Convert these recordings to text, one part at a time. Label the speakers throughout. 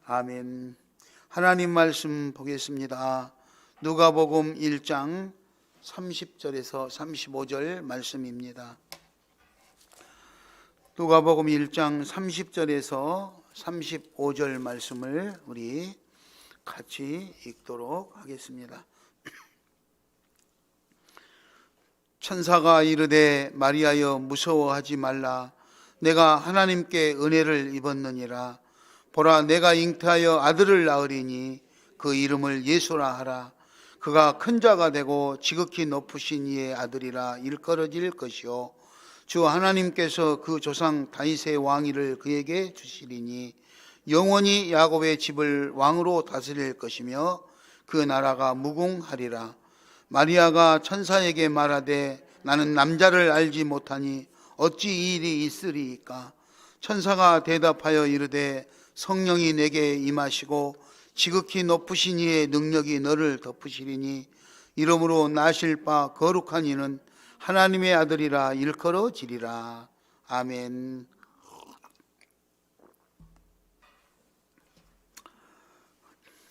Speaker 1: 아멘. 하나님 말씀 보겠습니다. 누가복음 1장 30절에서 35절 말씀입니다. 누가복음 1장 30절에서 35절 말씀을 우리 같이 읽도록 하겠습니다. 천사가 이르되 마리아여 무서워하지 말라. 내가 하나님께 은혜를 입었느니라. 보라, 내가 잉태하여 아들을 낳으리니 그 이름을 예수라 하라. 그가 큰 자가 되고 지극히 높으신 이의 아들이라 일컬어질 것이요 주 하나님께서 그 조상 다윗의 왕위를 그에게 주시리니 영원히 야곱의 집을 왕으로 다스릴 것이며 그 나라가 무궁하리라. 마리아가 천사에게 말하되 나는 남자를 알지 못하니 어찌 이 일이 있으리이까. 천사가 대답하여 이르되 성령이 내게 임하시고 지극히 높으신 이의 능력이 너를 덮으시리니 이러므로 나실 바 거룩한 이는 하나님의 아들이라 일컬어지리라. 아멘.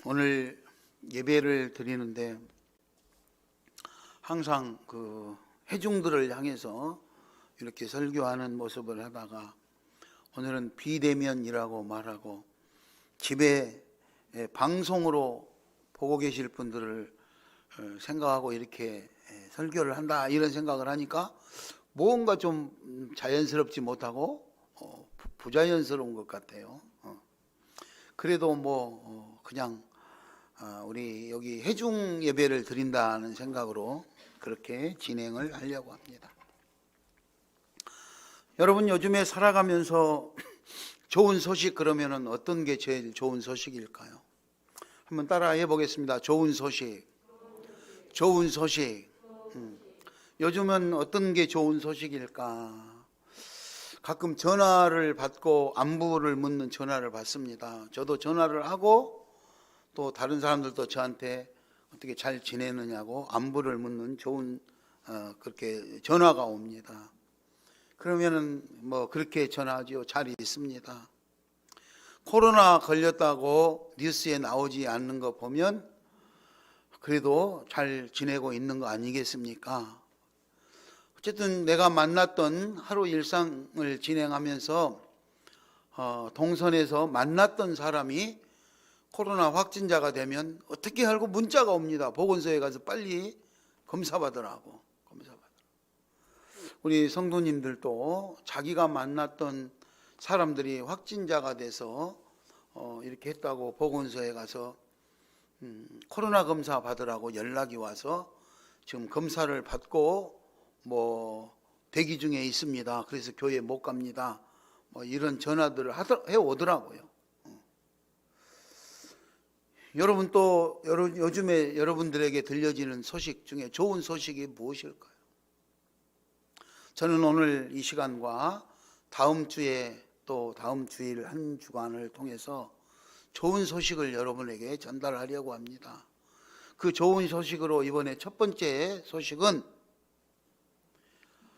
Speaker 1: 오늘 예배를 드리는데 항상 그 회중들을 향해서 이렇게 설교하는 모습을 하다가 오늘은 비대면이라고 말하고 집에 방송으로 보고 계실 분들을 생각하고 이렇게 설교를 한다 이런 생각을 하니까 뭔가 좀 자연스럽지 못하고 부자연스러운 것 같아요. 그래도 그냥 우리 여기 회중 예배를 드린다는 생각으로 그렇게 진행을 하려고 합니다. 여러분, 요즘에 살아가면서 좋은 소식 그러면은 어떤 게 제일 좋은 소식일까요? 한번 따라해 보겠습니다. 좋은 소식. 좋은 소식. 요즘은 어떤 게 좋은 소식일까? 가끔 전화를 받고 안부를 묻는 전화를 받습니다. 저도 전화를 하고 또 다른 사람들도 저한테 어떻게 잘 지내느냐고 안부를 묻는 좋은 그렇게 전화가 옵니다. 그러면은 그렇게 전화하지요. 잘 있습니다. 코로나 걸렸다고 뉴스에 나오지 않는 거 보면 그래도 잘 지내고 있는 거 아니겠습니까? 어쨌든 내가 만났던 하루 일상을 진행하면서 동선에서 만났던 사람이 코로나 확진자가 되면 어떻게 알고 문자가 옵니다. 보건소에 가서 빨리 검사받으라고. 우리 성도님들도 자기가 만났던 사람들이 확진자가 돼서 이렇게 했다고 보건소에 가서 코로나 검사 받으라고 연락이 와서 지금 검사를 받고 대기 중에 있습니다. 그래서 교회 못 갑니다. 이런 전화들을 해 오더라고요. 여러분 또 요즘에 여러분들에게 들려지는 소식 중에 좋은 소식이 무엇일까요? 저는 오늘 이 시간과 다음 주에 또 다음 주일 한 주간을 통해서 좋은 소식을 여러분에게 전달하려고 합니다. 그 좋은 소식으로 이번에 첫 번째 소식은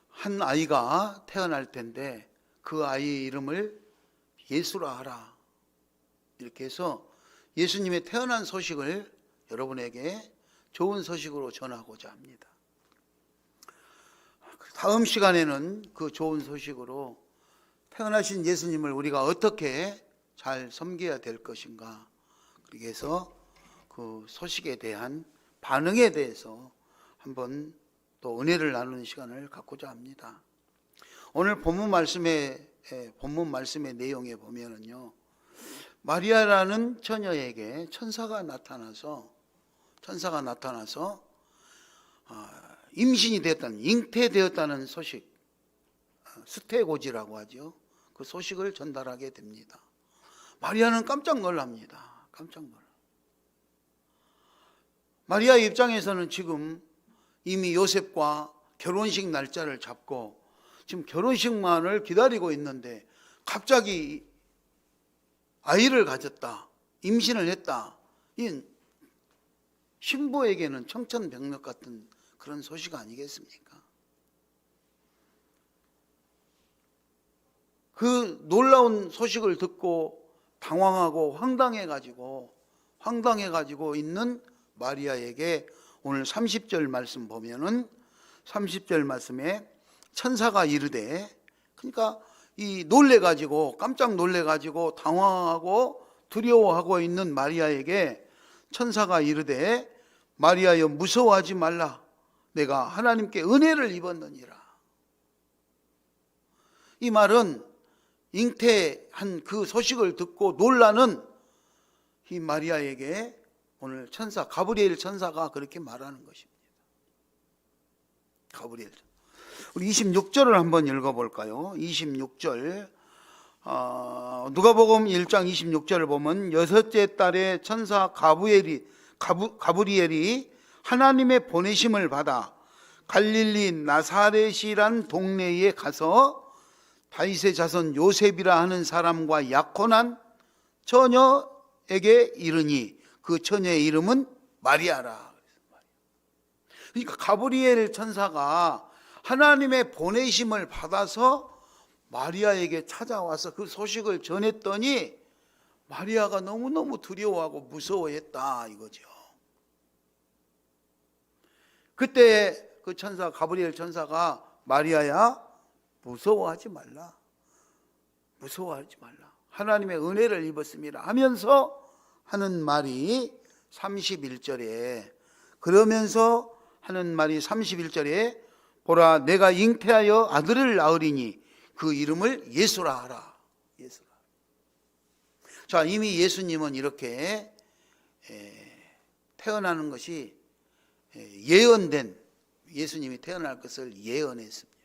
Speaker 1: 한 아이가 태어날 텐데 그 아이 이름을 예수라 하라. 이렇게 해서 예수님의 태어난 소식을 여러분에게 좋은 소식으로 전하고자 합니다. 다음 시간에는 그 좋은 소식으로 태어나신 예수님을 우리가 어떻게 잘 섬겨야 될 것인가, 그렇게 해서 그 소식에 대한 반응에 대해서 한번 또 은혜를 나누는 시간을 갖고자 합니다. 오늘 본문 말씀의 내용에 보면은요, 마리아라는 처녀에게 천사가 나타나서 임신이 됐다는, 잉태되었다는 소식, 스테고지라고 하죠. 그 소식을 전달하게 됩니다. 마리아는 깜짝 놀랍니다. 마리아 입장에서는 지금 이미 요셉과 결혼식 날짜를 잡고 지금 결혼식만을 기다리고 있는데 갑자기 아이를 가졌다, 임신을 했다. 이 신부에게는 청천벽력 같은 그런 소식 아니겠습니까? 그 놀라운 소식을 듣고 당황하고 황당해가지고 있는 마리아에게 오늘 30절 말씀 보면은 30절 말씀에 천사가 이르되, 그러니까 이 놀래가지고 깜짝 놀래가지고 당황하고 두려워하고 있는 마리아에게 천사가 이르되 마리아여 무서워하지 말라. 내가 하나님께 은혜를 입었느니라. 이 말은 잉태한 그 소식을 듣고 놀라는 이 마리아에게 오늘 천사 가브리엘 천사가 그렇게 말하는 것입니다. 가브리엘. 우리 26절을 한번 읽어볼까요? 26절 누가복음 1장 26절을 보면 여섯째 달에 천사 가브리엘이 하나님의 보내심을 받아 갈릴리 나사렛이란 동네에 가서 다윗의 자손 요셉이라 하는 사람과 약혼한 처녀에게 이르니 그 처녀의 이름은 마리아라. 그러니까 가브리엘 천사가 하나님의 보내심을 받아서 마리아에게 찾아와서 그 소식을 전했더니 마리아가 너무너무 두려워하고 무서워했다 이거죠. 그때 그 천사 가브리엘 천사가 마리아야 무서워하지 말라. 하나님의 은혜를 입었습니다 하면서 하는 말이 31절에 그러면서 하는 말이 31절에 보라 내가 잉태하여 아들을 낳으리니 그 이름을 예수라 하라. 예수라. 자, 이미 예수님은 이렇게 태어나는 것이 예언된, 예수님이 태어날 것을 예언했습니다.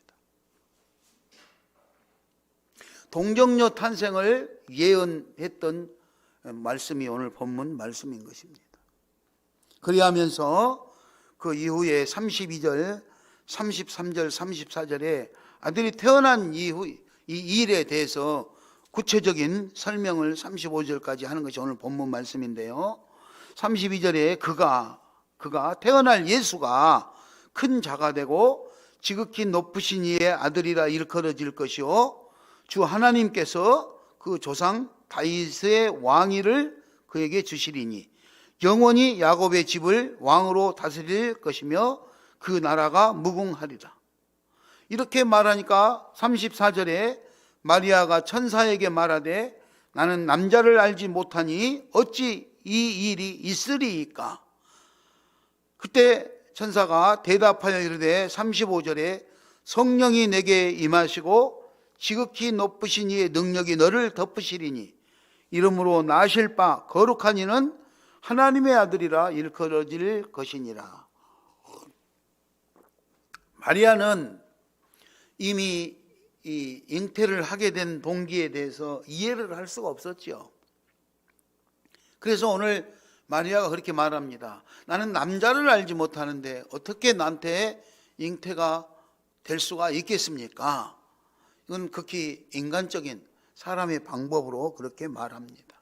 Speaker 1: 동정녀 탄생을 예언했던 말씀이 오늘 본문 말씀인 것입니다. 그리하면서 그 이후에 32절, 33절, 34절에 아들이 태어난 이후 이 일에 대해서 구체적인 설명을 35절까지 하는 것이 오늘 본문 말씀인데요. 32절에 그가 태어날 예수가 큰 자가 되고 지극히 높으신 이의 아들이라 일컬어질 것이요 주 하나님께서 그 조상 다윗의 왕위를 그에게 주시리니 영원히 야곱의 집을 왕으로 다스릴 것이며 그 나라가 무궁하리라. 이렇게 말하니까 34절에 마리아가 천사에게 말하되 나는 남자를 알지 못하니 어찌 이 일이 있으리이까. 그때 천사가 대답하여 이르되 35절에 성령이 내게 임하시고 지극히 높으신 이의 능력이 너를 덮으시리니 이름으로 나실 바 거룩한 이는 하나님의 아들이라 일컬어질 것이니라. 마리아는 이미 이 잉태를 하게 된 동기에 대해서 이해를 할 수가 없었죠. 그래서 오늘 마리아가 그렇게 말합니다. 나는 남자를 알지 못하는데 어떻게 나한테 잉태가 될 수가 있겠습니까? 이건 극히 인간적인 사람의 방법으로 그렇게 말합니다.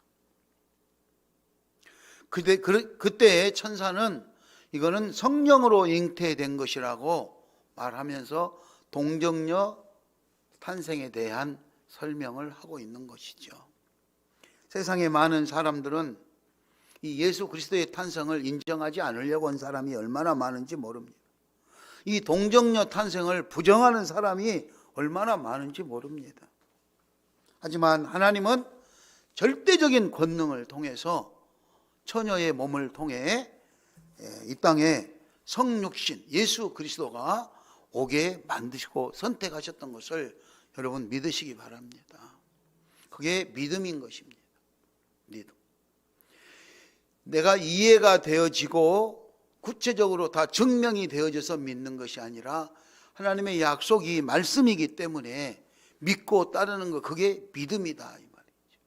Speaker 1: 그때 천사는 이거는 성령으로 잉태된 것이라고 말하면서 동정녀 탄생에 대한 설명을 하고 있는 것이죠. 세상에 많은 사람들은 이 예수 그리스도의 탄생을 인정하지 않으려고 한 사람이 얼마나 많은지 모릅니다. 이 동정녀 탄생을 부정하는 사람이 얼마나 많은지 모릅니다. 하지만 하나님은 절대적인 권능을 통해서 처녀의 몸을 통해 이 땅에 성육신 예수 그리스도가 오게 만드시고 선택하셨던 것을 여러분 믿으시기 바랍니다. 그게 믿음인 것입니다. 믿음. 내가 이해가 되어지고 구체적으로 다 증명이 되어져서 믿는 것이 아니라 하나님의 약속이 말씀이기 때문에 믿고 따르는 것, 그게 믿음이다 이 말이죠.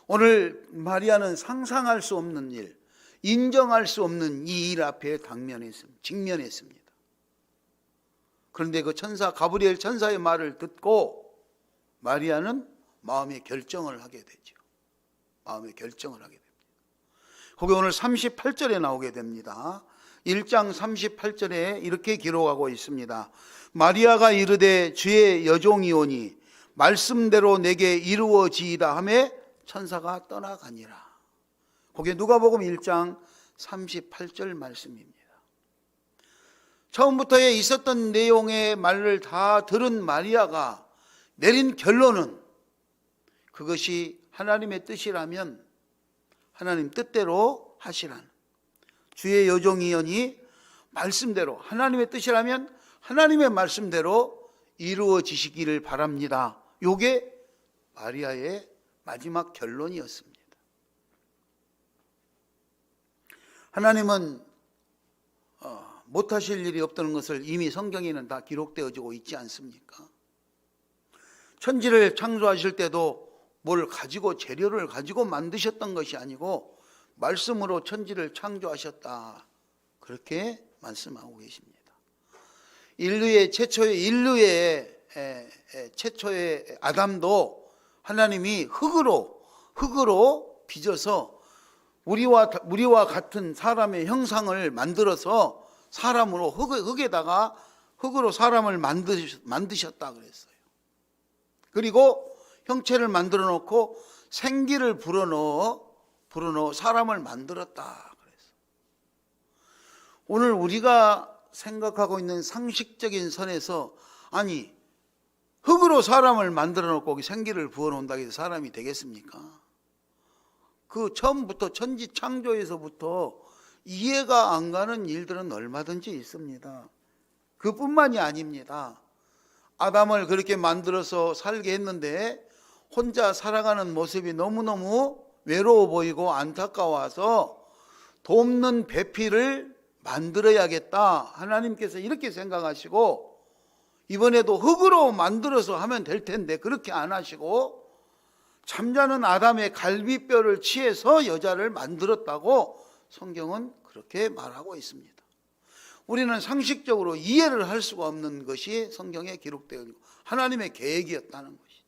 Speaker 1: 오늘 마리아는 상상할 수 없는 일, 인정할 수 없는 이 일 앞에 직면했습니다. 그런데 그 천사 가브리엘 천사의 말을 듣고 마리아는 마음의 결정을 하게 되죠. 마음의 결정을 하게 됩니다. 거기 오늘 38절에 나오게 됩니다. 1장 38절에 이렇게 기록하고 있습니다. 마리아가 이르되 주의 여종이오니 말씀대로 내게 이루어지이다 하매 천사가 떠나가니라. 그게 누가복음 1장 38절 말씀입니다. 처음부터에 있었던 내용의 말을 다 들은 마리아가 내린 결론은 그것이 하나님의 뜻이라면 하나님 뜻대로 하시라는, 주의 여종이여니 말씀대로, 하나님의 뜻이라면 하나님의 말씀대로 이루어지시기를 바랍니다. 이게 마리아의 마지막 결론이었습니다. 하나님은 못하실 일이 없다는 것을 이미 성경에는 다 기록되어지고 있지 않습니까? 천지를 창조하실 때도 뭘 가지고, 재료를 가지고 만드셨던 것이 아니고 말씀으로 천지를 창조하셨다, 그렇게 말씀하고 계십니다. 인류의 최초의 아담도 하나님이 흙으로 빚어서 우리와 같은 사람의 형상을 만들어서 사람으로 흙으로 사람을 만드셨다 그랬어요. 그리고 형체를 만들어 놓고 생기를 불어넣어 사람을 만들었다 그랬어요. 오늘 우리가 생각하고 있는 상식적인 선에서, 아니 흙으로 사람을 만들어 놓고 생기를 부어 놓는다고 해서 사람이 되겠습니까? 그 처음부터 천지 창조에서부터 이해가 안 가는 일들은 얼마든지 있습니다. 그뿐만이 아닙니다. 아담을 그렇게 만들어서 살게 했는데 혼자 살아가는 모습이 너무너무 외로워 보이고 안타까워서 돕는 배필을 만들어야겠다, 하나님께서 이렇게 생각하시고 이번에도 흙으로 만들어서 하면 될 텐데 그렇게 안 하시고 잠자는 아담의 갈비뼈를 취해서 여자를 만들었다고 성경은 그렇게 말하고 있습니다. 우리는 상식적으로 이해를 할 수가 없는 것이 성경에 기록되어 있고 하나님의 계획이었다는 것이죠.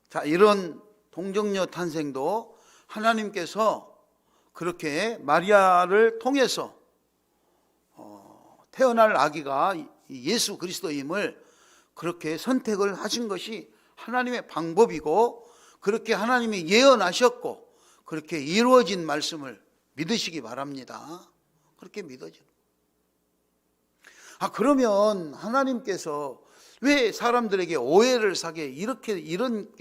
Speaker 1: 자, 이런 동정녀 탄생도 하나님께서 그렇게 마리아를 통해서 태어날 아기가 예수 그리스도임을 그렇게 선택을 하신 것이 하나님의 방법이고, 그렇게 하나님이 예언하셨고 그렇게 이루어진 말씀을 믿으시기 바랍니다. 그렇게 믿어져. 그러면 하나님께서 왜 사람들에게 오해를 사게 이런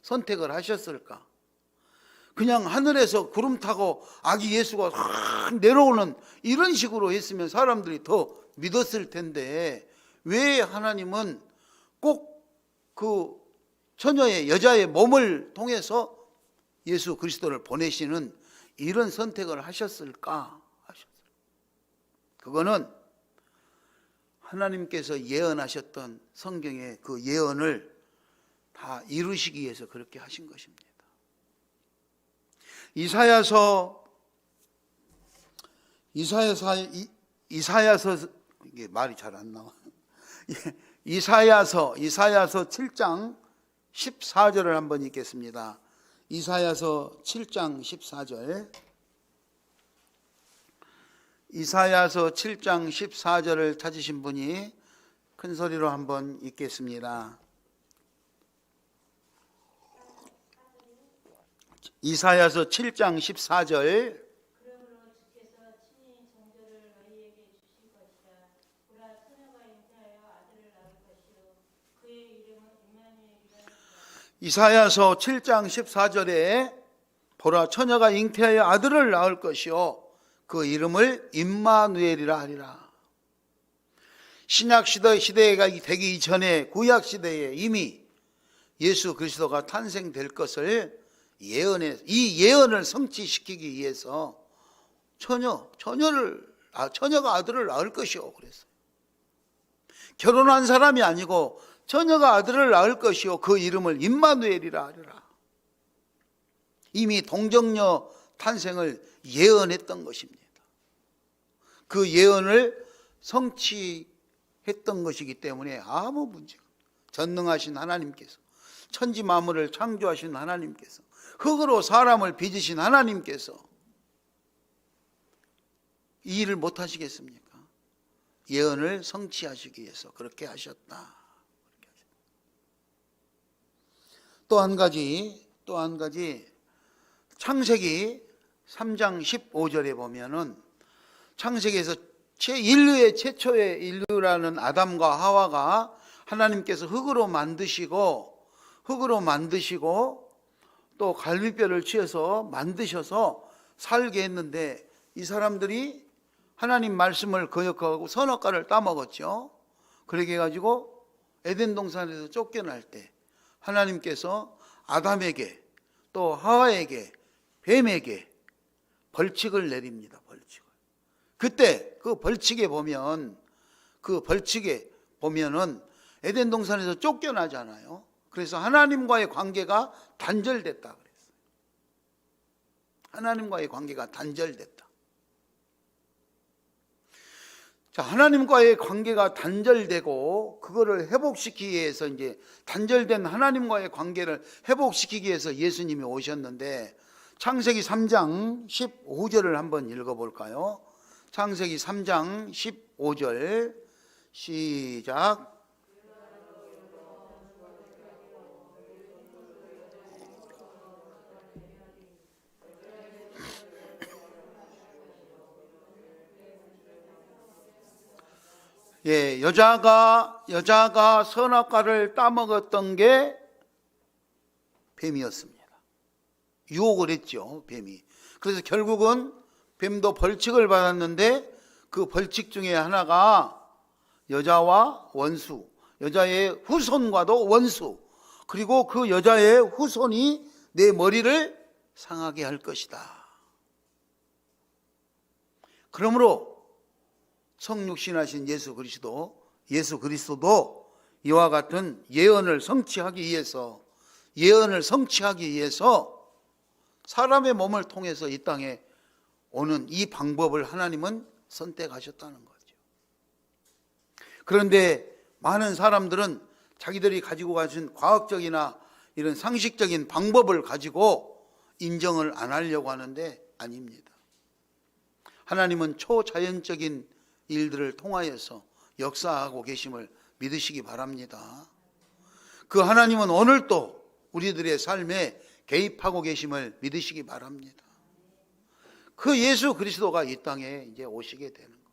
Speaker 1: 선택을 하셨을까? 그냥 하늘에서 구름 타고 아기 예수가 확 내려오는 이런 식으로 했으면 사람들이 더 믿었을 텐데, 왜 하나님은 꼭 그 처녀의 여자의 몸을 통해서 예수 그리스도를 보내시는 이런 선택을 하셨을까? 그거는 하나님께서 예언하셨던 성경의 그 예언을 다 이루시기 위해서 그렇게 하신 것입니다. 이사야서 이게 말이 잘 안 나와. 이사야서 7장 14절을 한번 읽겠습니다. 이사야서 7장 14절. 이사야서 7장 14절을 찾으신 분이 큰 소리로 한번 읽겠습니다. 이사야서 7장 14절. 이사야서 7장 14절에 보라 처녀가 잉태하여 아들을 낳을 것이요 그 이름을 임마누엘이라 하리라. 신약 시대가 되기 이전에 구약 시대에 이미 예수 그리스도가 탄생될 것을 이 예언을 성취시키기 위해서 처녀가 아들을 낳을 것이요 그랬어요. 결혼한 사람이 아니고 처녀가 아들을 낳을 것이요 그 이름을 임마누엘이라 하리라. 이미 동정녀 탄생을 예언했던 것입니다. 그 예언을 성취했던 것이기 때문에 아무 문제가 없습니다. 전능하신 하나님께서, 천지 만물을 창조하신 하나님께서, 흙으로 사람을 빚으신 하나님께서 이 일을 못하시겠습니까? 예언을 성취하시기 위해서 그렇게 하셨다. 또 한 가지 창세기 3장 15절에 보면은 창세기에서 인류의 최초의 인류라는 아담과 하와가 하나님께서 흙으로 만드시고 또 갈비뼈를 취해서 만드셔서 살게 했는데 이 사람들이 하나님 말씀을 거역하고 선악과를 따먹었죠. 그렇게 해가지고 에덴 동산에서 쫓겨날 때 하나님께서 아담에게 또 하와에게 뱀에게 벌칙을 내립니다. 벌칙을. 그때 그 벌칙에 보면은 에덴 동산에서 쫓겨나잖아요. 그래서 하나님과의 관계가 단절됐다 그랬어요. 하나님과의 관계가 단절됐다. 자, 하나님과의 관계가 단절되고 그거를 회복시키기 위해서 이제 단절된 하나님과의 관계를 회복시키기 위해서 예수님이 오셨는데 창세기 3장 15절을 한번 읽어볼까요? 창세기 3장 15절 시작. 예, 여자가 선악과를 따먹었던 게 뱀이었습니다. 유혹을 했죠, 뱀이. 그래서 결국은 뱀도 벌칙을 받았는데 그 벌칙 중에 하나가 여자와 원수, 여자의 후손과도 원수, 그리고 그 여자의 후손이 내 머리를 상하게 할 것이다. 그러므로 성육신하신 예수 그리스도도 이와 같은 예언을 성취하기 위해서 사람의 몸을 통해서 이 땅에 오는 이 방법을 하나님은 선택하셨다는 거죠. 그런데 많은 사람들은 자기들이 가지고 가신 과학적이나 이런 상식적인 방법을 가지고 인정을 안 하려고 하는데 아닙니다. 하나님은 초자연적인 일들을 통하여서 역사하고 계심을 믿으시기 바랍니다. 그 하나님은 오늘도 우리들의 삶에 개입하고 계심을 믿으시기 바랍니다. 그 예수 그리스도가 이 땅에 이제 오시게 되는 거예요.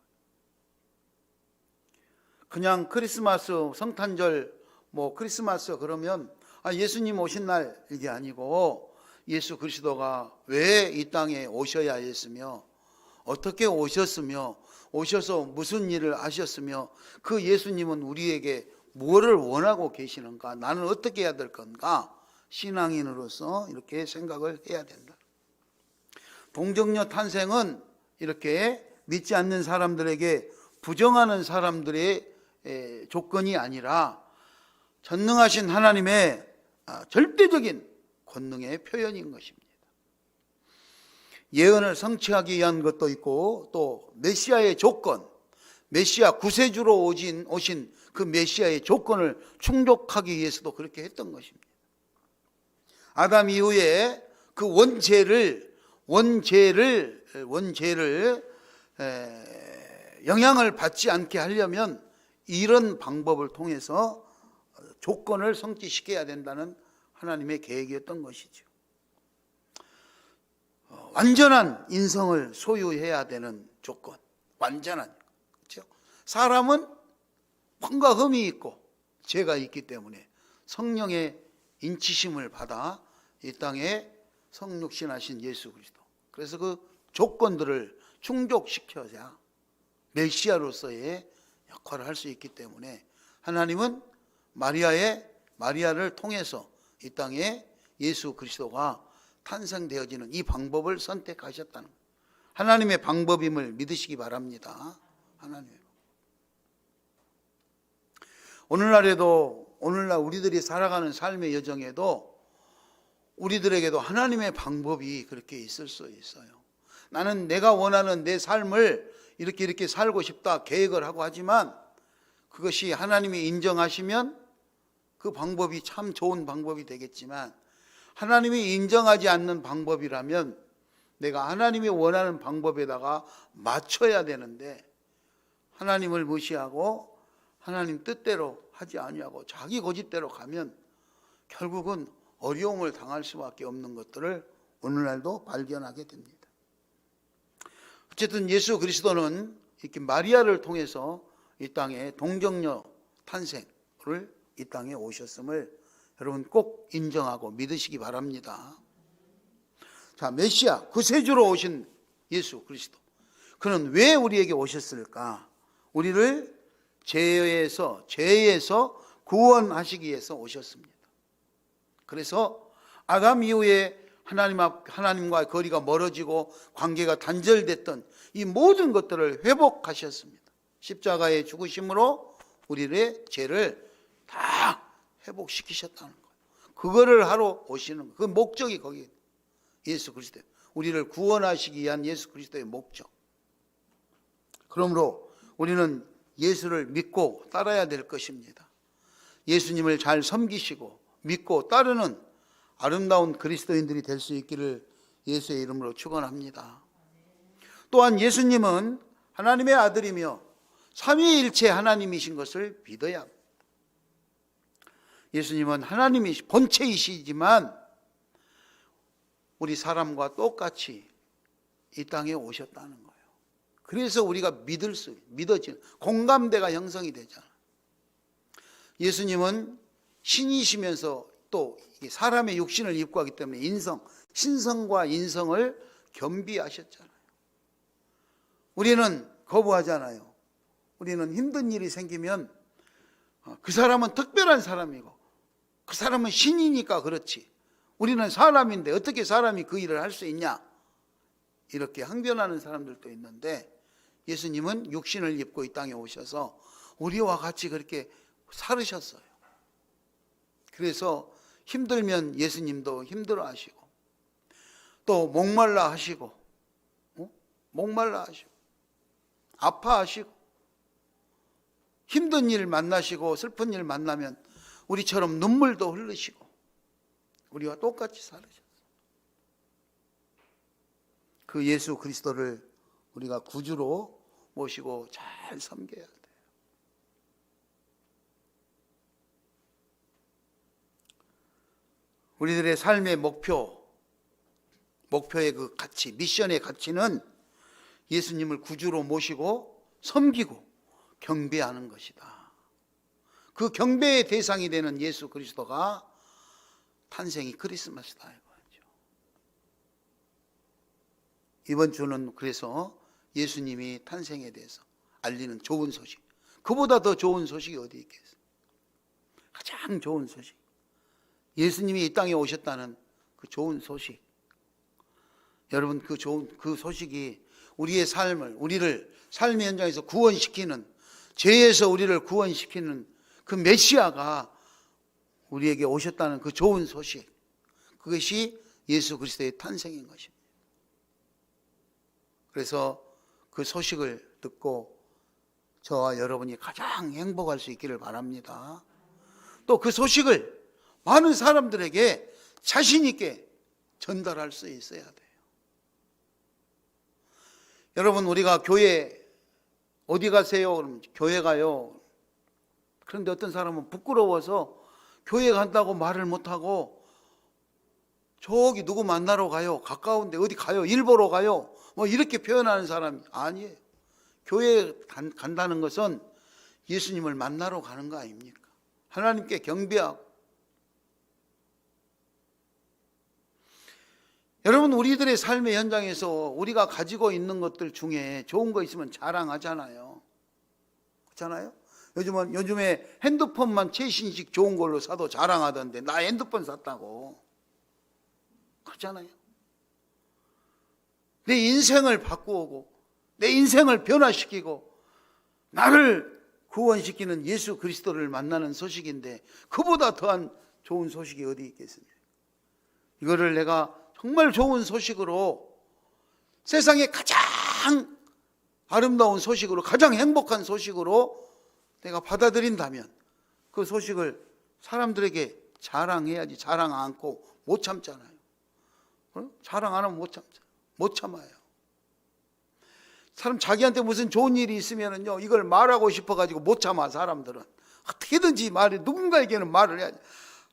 Speaker 1: 그냥 크리스마스, 성탄절, 크리스마스 그러면 예수님 오신 날 이게 아니고 예수 그리스도가 왜 이 땅에 오셔야 했으며 어떻게 오셨으며 오셔서 무슨 일을 하셨으며 그 예수님은 우리에게 무엇을 원하고 계시는가, 나는 어떻게 해야 될 건가, 신앙인으로서 이렇게 생각을 해야 된다. 동정녀 탄생은 이렇게 믿지 않는 사람들에게 부정하는 사람들의 조건이 아니라 전능하신 하나님의 절대적인 권능의 표현인 것입니다. 예언을 성취하기 위한 것도 있고 또 메시아의 조건, 메시아 구세주로 오신 그 메시아의 조건을 충족하기 위해서도 그렇게 했던 것입니다. 아담 이후에 그 원죄를 영향을 받지 않게 하려면 이런 방법을 통해서 조건을 성취시켜야 된다는 하나님의 계획이었던 것이죠. 완전한 인성을 소유해야 되는 조건, 완전한, 그렇죠? 사람은 뭔가 흠이 있고 죄가 있기 때문에 성령의 인치심을 받아 이 땅에 성육신하신 예수 그리스도, 그래서 그 조건들을 충족시켜야 메시아로서의 역할을 할 수 있기 때문에 하나님은 마리아를 통해서 이 땅에 예수 그리스도가 탄생되어지는 이 방법을 선택하셨다는 거예요. 하나님의 방법임을 믿으시기 바랍니다. 오늘날 우리들이 살아가는 삶의 여정에도 우리들에게도 하나님의 방법이 그렇게 있을 수 있어요. 나는 내가 원하는 내 삶을 이렇게 살고 싶다 계획을 하고 하지만 그것이 하나님이 인정하시면 그 방법이 참 좋은 방법이 되겠지만 하나님이 인정하지 않는 방법이라면 내가 하나님이 원하는 방법에다가 맞춰야 되는데 하나님을 무시하고 하나님 뜻대로 하지 아니하고 자기 고집대로 가면 결국은 어려움을 당할 수밖에 없는 것들을 오늘날도 발견하게 됩니다. 어쨌든 예수 그리스도는 이렇게 마리아를 통해서 이 땅에 동정녀 탄생을 이 땅에 오셨음을 여러분 꼭 인정하고 믿으시기 바랍니다. 자, 메시아 구세주로 오신 예수 그리스도, 그는 왜 우리에게 오셨을까? 우리를 죄에서 구원하시기 위해서 오셨습니다. 그래서 아담 이후에 하나님과 거리가 멀어지고 관계가 단절됐던 이 모든 것들을 회복하셨습니다. 십자가의 죽으심으로 우리의 죄를 다 회복시키셨다는 거예요. 그거를 하러 오시는 거예요. 그 목적이 거기 예수 그리스도, 우리를 구원하시기 위한 예수 그리스도의 목적. 그러므로 우리는 예수를 믿고 따라야 될 것입니다. 예수님을 잘 섬기시고 믿고 따르는 아름다운 그리스도인들이 될 수 있기를 예수의 이름으로 축원합니다. 또한 예수님은 하나님의 아들이며 삼위일체 하나님이신 것을 믿어야 합니다. 예수님은 하나님이 본체이시지만 우리 사람과 똑같이 이 땅에 오셨다는 거예요. 그래서 우리가 믿어지는 공감대가 형성이 되잖아요. 예수님은 신이시면서 또 사람의 육신을 입고 하기 때문에 신성과 인성을 겸비하셨잖아요. 우리는 거부하잖아요. 우리는 힘든 일이 생기면 그 사람은 특별한 사람이고 그 사람은 신이니까 그렇지, 우리는 사람인데 어떻게 사람이 그 일을 할 수 있냐, 이렇게 항변하는 사람들도 있는데, 예수님은 육신을 입고 이 땅에 오셔서 우리와 같이 그렇게 살으셨어요. 그래서 힘들면 예수님도 힘들어 하시고, 또 목말라 하시고, 아파하시고, 힘든 일 만나시고 슬픈 일 만나면 우리처럼 눈물도 흘리시고 우리와 똑같이 살으셨어요. 그 예수 그리스도를 우리가 구주로 모시고 잘 섬겨야 돼요. 우리들의 삶의 목표의 그 가치, 미션의 가치는 예수님을 구주로 모시고 섬기고 경배하는 것이다. 그 경배의 대상이 되는 예수 그리스도가 탄생이 크리스마스다 이거죠. 이번 주는 그래서 예수님이 탄생에 대해서 알리는 좋은 소식, 그보다 더 좋은 소식이 어디 있겠어요? 가장 좋은 소식, 예수님이 이 땅에 오셨다는 그 좋은 소식. 여러분, 그 소식이 우리의 우리를 삶의 현장에서 구원시키는, 죄에서 우리를 구원시키는 그 메시아가 우리에게 오셨다는 그 좋은 소식, 그것이 예수 그리스도의 탄생인 것입니다. 그래서 그 소식을 듣고 저와 여러분이 가장 행복할 수 있기를 바랍니다. 또 그 소식을 많은 사람들에게 자신 있게 전달할 수 있어야 돼요. 여러분, 우리가 교회 어디 가세요? 그러면 교회 가요. 그런데 어떤 사람은 부끄러워서 교회 간다고 말을 못하고 저기 누구 만나러 가요, 가까운데 어디 가요, 일 보러 가요, 뭐 이렇게 표현하는 사람이 아니에요. 교회에 간다는 것은 예수님을 만나러 가는 거 아닙니까? 하나님께 경배하고. 여러분, 우리들의 삶의 현장에서 우리가 가지고 있는 것들 중에 좋은 거 있으면 자랑하잖아요. 그렇잖아요? 요즘에 핸드폰만 최신식 좋은 걸로 사도 자랑하던데, 나 핸드폰 샀다고. 그렇잖아요. 내 인생을 바꾸고 내 인생을 변화시키고 나를 구원시키는 예수 그리스도를 만나는 소식인데, 그보다 더한 좋은 소식이 어디 있겠습니까? 이거를 내가 정말 좋은 소식으로, 세상에 가장 아름다운 소식으로, 가장 행복한 소식으로 내가 받아들인다면 그 소식을 사람들에게 자랑해야지. 자랑 않고 못 참잖아요. 자랑 안 하면 못 참아요. 사람 자기한테 무슨 좋은 일이 있으면은요, 이걸 말하고 싶어가지고 못 참아, 사람들은. 어떻게든지 누군가에게는 말을 해야지.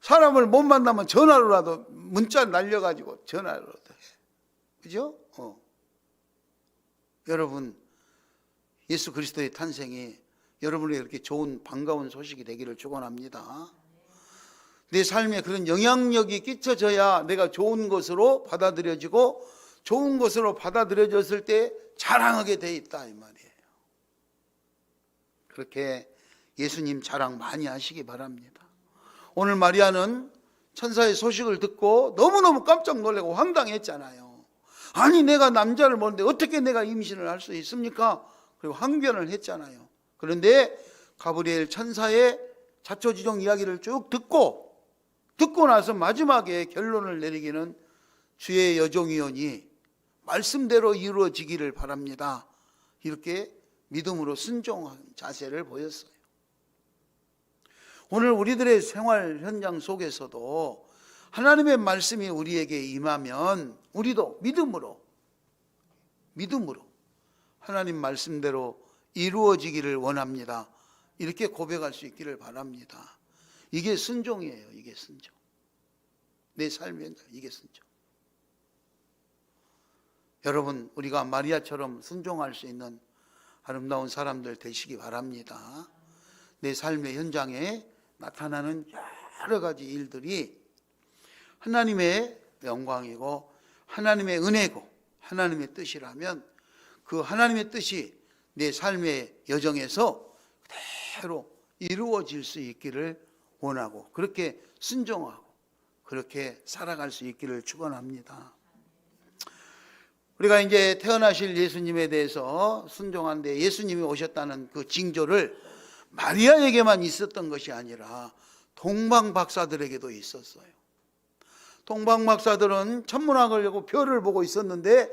Speaker 1: 사람을 못 만나면 전화로라도 문자 날려가지고 전화로라도 해. 그죠? 여러분, 예수 그리스도의 탄생이 여러분에게 이렇게 좋은 반가운 소식이 되기를 축원합니다. 내 삶에 그런 영향력이 끼쳐져야 내가 좋은 것으로 받아들여지고 좋은 것으로 받아들여졌을 때 자랑하게 돼 있다 이 말이에요. 그렇게 예수님 자랑 많이 하시기 바랍니다. 오늘 마리아는 천사의 소식을 듣고 너무너무 깜짝 놀라고 황당했잖아요. 아니 내가 남자를 보는데 어떻게 내가 임신을 할 수 있습니까? 그리고 항변을 했잖아요. 그런데 가브리엘 천사의 자초지종 이야기를 쭉 듣고 나서 마지막에 결론을 내리기는 주의 여종이오니 말씀대로 이루어지기를 바랍니다. 이렇게 믿음으로 순종한 자세를 보였어요. 오늘 우리들의 생활 현장 속에서도 하나님의 말씀이 우리에게 임하면 우리도 믿음으로 하나님 말씀대로 이루어지기를 원합니다. 이렇게 고백할 수 있기를 바랍니다. 이게 순종이에요. 이게 순종. 내 삶의 현장, 이게 순종. 여러분, 우리가 마리아처럼 순종할 수 있는 아름다운 사람들 되시기 바랍니다. 내 삶의 현장에 나타나는 여러 가지 일들이 하나님의 영광이고 하나님의 은혜고 하나님의 뜻이라면 그 하나님의 뜻이 내 삶의 여정에서 그대로 이루어질 수 있기를 원하고 그렇게 순종하고 그렇게 살아갈 수 있기를 축원합니다. 우리가 이제 태어나실 예수님에 대해서 순종한데 예수님이 오셨다는 그 징조를 마리아에게만 있었던 것이 아니라 동방 박사들에게도 있었어요. 동방 박사들은 천문학을 하고 별을 보고 있었는데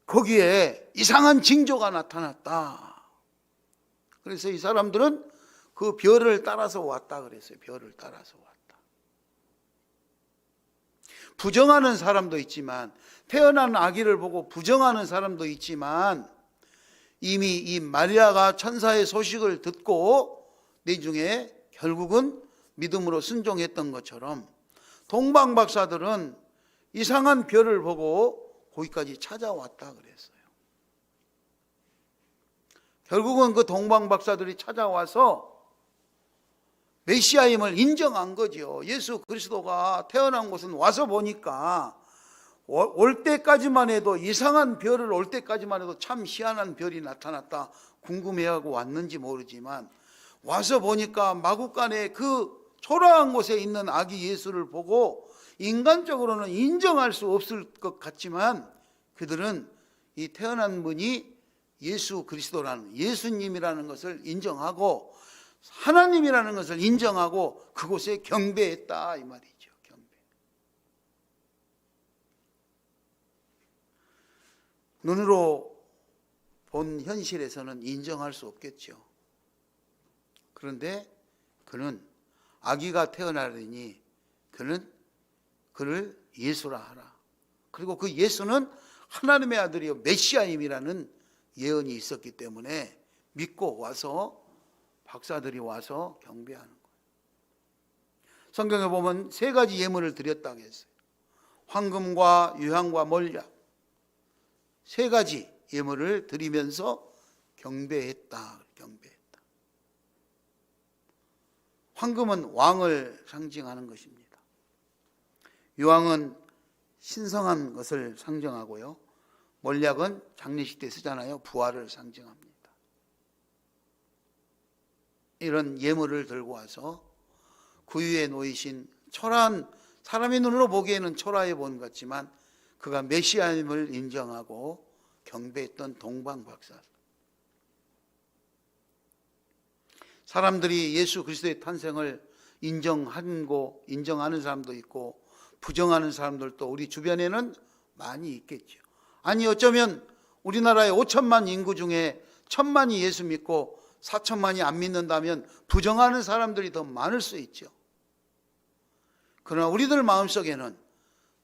Speaker 1: 거기에 이상한 징조가 나타났다. 그래서 이 사람들은 그 별을 따라서 왔다 그랬어요. 별을 따라서 왔다. 부정하는 사람도 있지만 태어난 아기를 보고 부정하는 사람도 있지만 이미 이 마리아가 천사의 소식을 듣고 내중에 결국은 믿음으로 순종했던 것처럼 동방 박사들은 이상한 별을 보고 거기까지 찾아왔다 그랬어요. 결국은 그 동방 박사들이 찾아와서 메시아임을 인정한 거죠. 예수 그리스도가 태어난 곳은 와서 보니까 올 때까지만 해도 이상한 별을 올 때까지만 해도 참 희한한 별이 나타났다 궁금해하고 왔는지 모르지만 와서 보니까 마구간에 그 초라한 곳에 있는 아기 예수를 보고 인간적으로는 인정할 수 없을 것 같지만 그들은 이 태어난 분이 예수 그리스도라는 예수님이라는 것을 인정하고 하나님이라는 것을 인정하고 그곳에 경배했다 이 말이죠. 경배. 눈으로 본 현실에서는 인정할 수 없겠죠. 그런데 그는 아기가 태어나려니 그를 예수라 하라. 그리고 그 예수는 하나님의 아들이요 메시아임이라는 예언이 있었기 때문에 믿고 와서 박사들이 와서 경배하는 거예요. 성경에 보면 세 가지 예물을 드렸다고 했어요. 황금과 유향과 몰약 세 가지 예물을 드리면서 경배했다. 황금은 왕을 상징하는 것입니다. 유황은 신성한 것을 상징하고요. 몰약은 장례식 때 쓰잖아요. 부활을 상징합니다. 이런 예물을 들고 와서 그 위에 놓이신 초라한 사람의 눈으로 보기에는 초라해 보는 것 같지만 그가 메시아임을 인정하고 경배했던 동방 박사. 사람들이 예수 그리스도의 탄생을 인정하는 사람도 있고 부정하는 사람들도 우리 주변에는 많이 있겠죠. 아니 어쩌면 우리나라의 5천만 인구 중에 1,000만이 예수 믿고 4천만이 안 믿는다면 부정하는 사람들이 더 많을 수 있죠. 그러나 우리들 마음속에는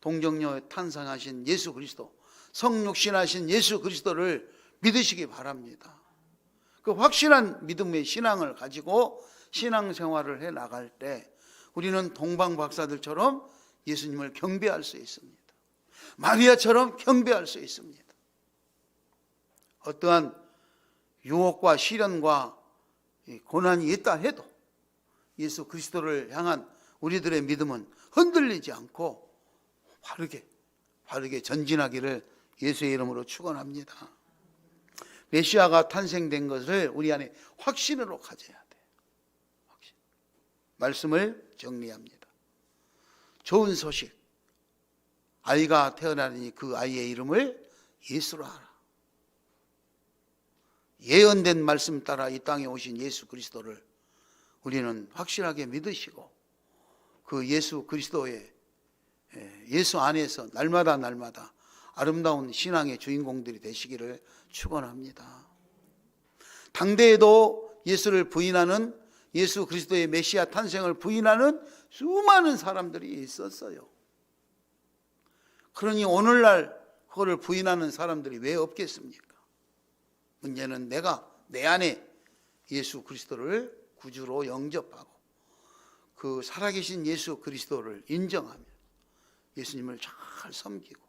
Speaker 1: 동정녀 탄생하신 예수 그리스도, 성육신하신 예수 그리스도를 믿으시기 바랍니다. 그 확실한 믿음의 신앙을 가지고 신앙생활을 해 나갈 때 우리는 동방 박사들처럼 예수님을 경배할 수 있습니다. 마리아처럼 경배할 수 있습니다. 어떠한 유혹과 시련과 고난이 있다 해도 예수 그리스도를 향한 우리들의 믿음은 흔들리지 않고 바르게 전진하기를 예수의 이름으로 축원합니다. 메시아가 탄생된 것을 우리 안에 확신으로 가져야 돼요. 확신. 말씀을 정리합니다. 좋은 소식. 아이가 태어나니 그 아이의 이름을 예수로 하라. 예언된 말씀 따라 이 땅에 오신 예수 그리스도를 우리는 확실하게 믿으시고 그 예수 그리스도의 예수 안에서 날마다 아름다운 신앙의 주인공들이 되시기를 축원합니다. 당대에도 예수를 부인하는 예수 그리스도의 메시아 탄생을 부인하는 수많은 사람들이 있었어요. 그러니 오늘날 그거를 부인하는 사람들이 왜 없겠습니까? 문제는 내가 내 안에 예수 그리스도를 구주로 영접하고 그 살아계신 예수 그리스도를 인정하며 예수님을 잘 섬기고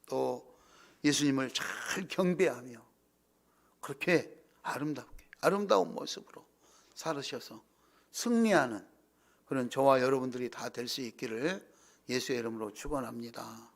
Speaker 1: 또 예수님을 잘 경배하며 그렇게 아름다운 모습으로 살으셔서 승리하는 그런 저와 여러분들이 다 될 수 있기를 예수의 이름으로 축원합니다.